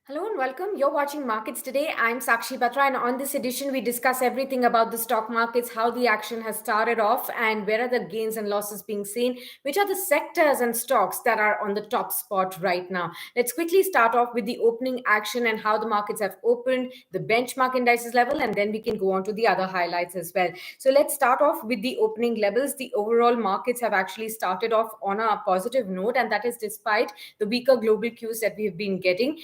Hello and welcome. You're watching Markets Today. I'm Sakshi Batra, and on this edition, we discuss everything about the stock markets, how the action has started off, and where are the gains and losses being seen, which are the sectors and stocks that are on the top spot right now. Let's quickly start off with the opening action and how the markets have opened, the benchmark indices level, and then we can go on to the other highlights as well. So let's start off with the opening levels. The overall markets have actually started off on a positive note, and that is despite the weaker global cues that we've been getting.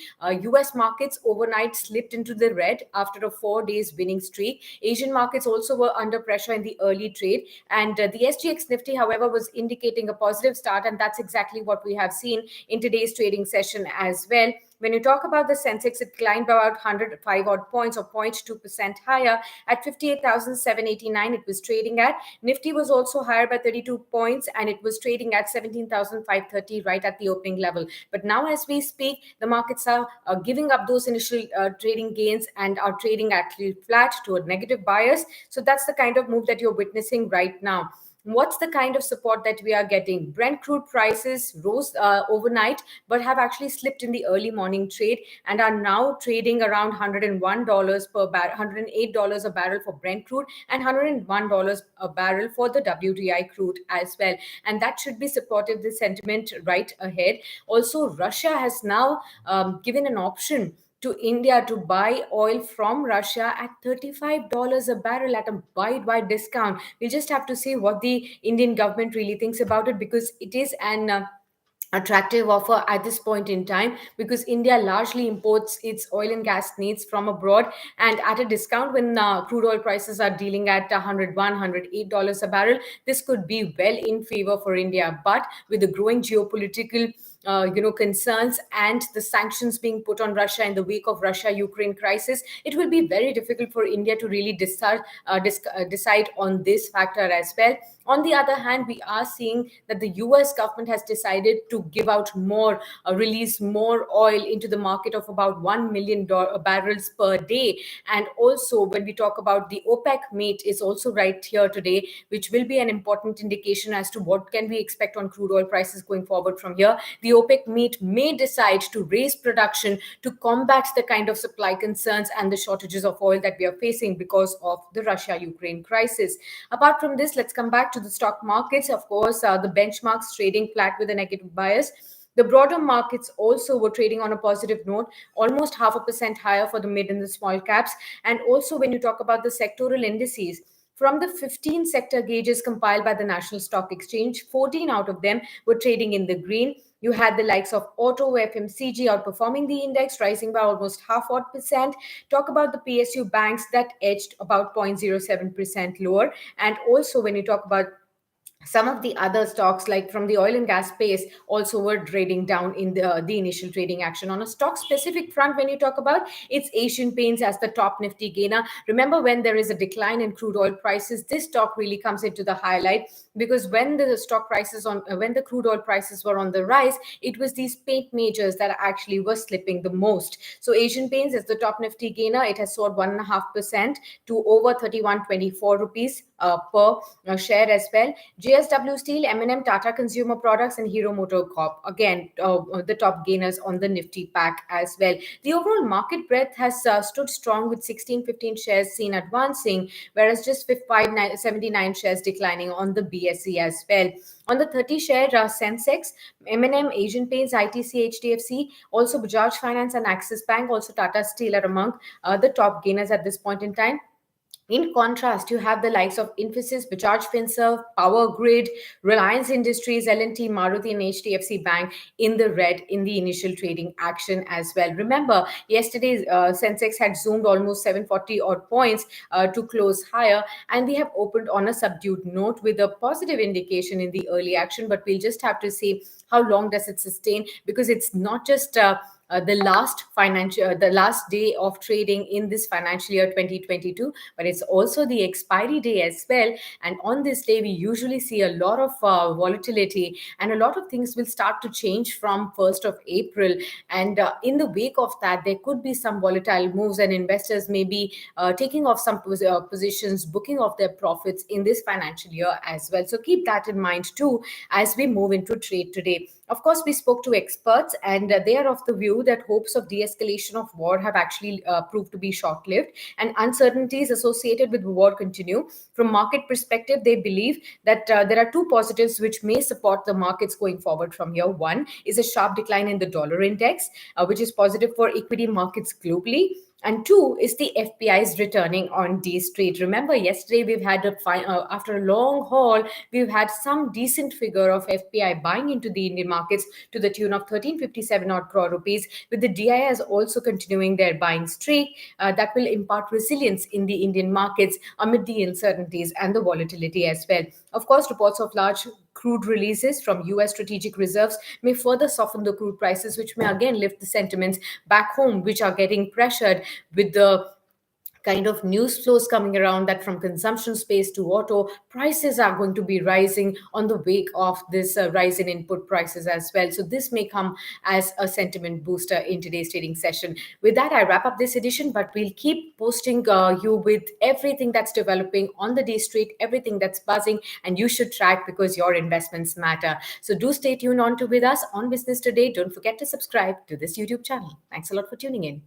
US markets overnight slipped into the red after a 4 days winning streak. Asian markets also were under pressure in the early trade. And the SGX Nifty, however, was indicating a positive start. And that's exactly what we have seen in today's trading session as well. When you talk about the Sensex, it climbed by about 105 odd points or 0.2% higher at 58,789. It was trading at. Nifty was also higher by 32 points and it was trading at 17,530 right at the opening level. But now, as we speak, the markets are giving up those initial trading gains and are trading actually flat to a negative bias. So that's the kind of move that you're witnessing right now. What's the kind of support that we are getting? Brent crude prices rose overnight, but have actually slipped in the early morning trade and are now trading around $101 per barrel, $108 a barrel for Brent crude, and $101 a barrel for the WTI crude as well. And that should be supportive the sentiment right ahead. Also, Russia has now given an option to India to buy oil from Russia at $35 a barrel at a wide discount. We'll just have to see what the Indian government really thinks about it, because it is an attractive offer at this point in time, because India largely imports its oil and gas needs from abroad and at a discount. When crude oil prices are dealing at $108 a barrel, this could be well in favor for India. But with the growing geopolitical concerns and the sanctions being put on Russia in the wake of Russia-Ukraine crisis, it will be very difficult for India to really decide on this factor as well. On the other hand, we are seeing that the US government has decided to give out more, release more oil into the market of about 1 million barrels per day. And also, when we talk about the OPEC meet, is also right here today, which will be an important indication as to what can we expect on crude oil prices going forward from here. The OPEC meet may decide to raise production to combat the kind of supply concerns and the shortages of oil that we are facing because of the Russia-Ukraine crisis. Apart from this, let's come back to the stock markets. Of course, the benchmarks trading flat with a negative bias. The broader markets also were trading on a positive note, almost 0.5% higher for the mid and the small caps. And also, when you talk about the sectoral indices, from the 15 sector gauges compiled by the National Stock Exchange, 14 out of them were trading in the green. You had the likes of auto, FMCG outperforming the index, rising by almost half odd percent. Talk about the PSU banks that edged about 0.07% lower. And also, when you talk about some of the other stocks, like from the oil and gas space, also were trading down in the initial trading action. On a stock specific front, when you talk about, it's Asian Paints as the top Nifty gainer. Remember, when there is a decline in crude oil prices, this stock really comes into the highlight, because when the crude oil prices were on the rise, it was these paint majors that actually were slipping the most. So Asian Paints is the top Nifty gainer. It has soared 1.5% to over 3124 rupees per share as well. JSW Steel, M&M, Tata Consumer Products, and Hero Motor Corp, again, the top gainers on the Nifty pack as well. The overall market breadth has stood strong, with 1615 shares seen advancing, whereas just 579 shares declining on the BSE as well. On the 30 share Sensex, M&M, Asian Paints, ITC, HDFC, also Bajaj Finance and Axis Bank, also Tata Steel are among the top gainers at this point in time. In contrast, you have the likes of Infosys, Bajaj Finserv, Power Grid, Reliance Industries, L&T, Maruti, and HDFC Bank in the red in the initial trading action as well. Remember, yesterday's Sensex had zoomed almost 740 odd points to close higher, and we have opened on a subdued note with a positive indication in the early action. But we'll just have to see how long does it sustain, because it's not just the last day of trading in this financial year 2022, but it's also the expiry day as well. And on this day, we usually see a lot of volatility, and a lot of things will start to change from 1st of April. And in the wake of that, there could be some volatile moves, and investors may be taking off some positions, booking off their profits in this financial year as well. So keep that in mind too as we move into trade today. Of course, we spoke to experts, and they are of the view that hopes of de-escalation of war have actually proved to be short-lived, and uncertainties associated with war continue. From market perspective, they believe that there are two positives which may support the markets going forward from here. One is a sharp decline in the dollar index, which is positive for equity markets globally. And two is the FPI's returning on day straight. Remember, yesterday we've had after a long haul, we've had some decent figure of FPI buying into the Indian markets to the tune of 1357 odd crore rupees, with the DIs also continuing their buying streak. That will impart resilience in the Indian markets amid the uncertainties and the volatility as well. Of course, reports of large crude releases from US strategic reserves may further soften the crude prices, which may again lift the sentiments back home, which are getting pressured with the kind of news flows coming around that from consumption space to auto, prices are going to be rising on the wake of this rise in input prices as well. So this may come as a sentiment booster in today's trading session. With that, I wrap up this edition, but we'll keep posting you with everything that's developing on the day street, everything that's buzzing, and you should track because your investments matter. So do stay tuned on to with us on Business Today. Don't forget to subscribe to this YouTube channel. Thanks a lot for tuning in.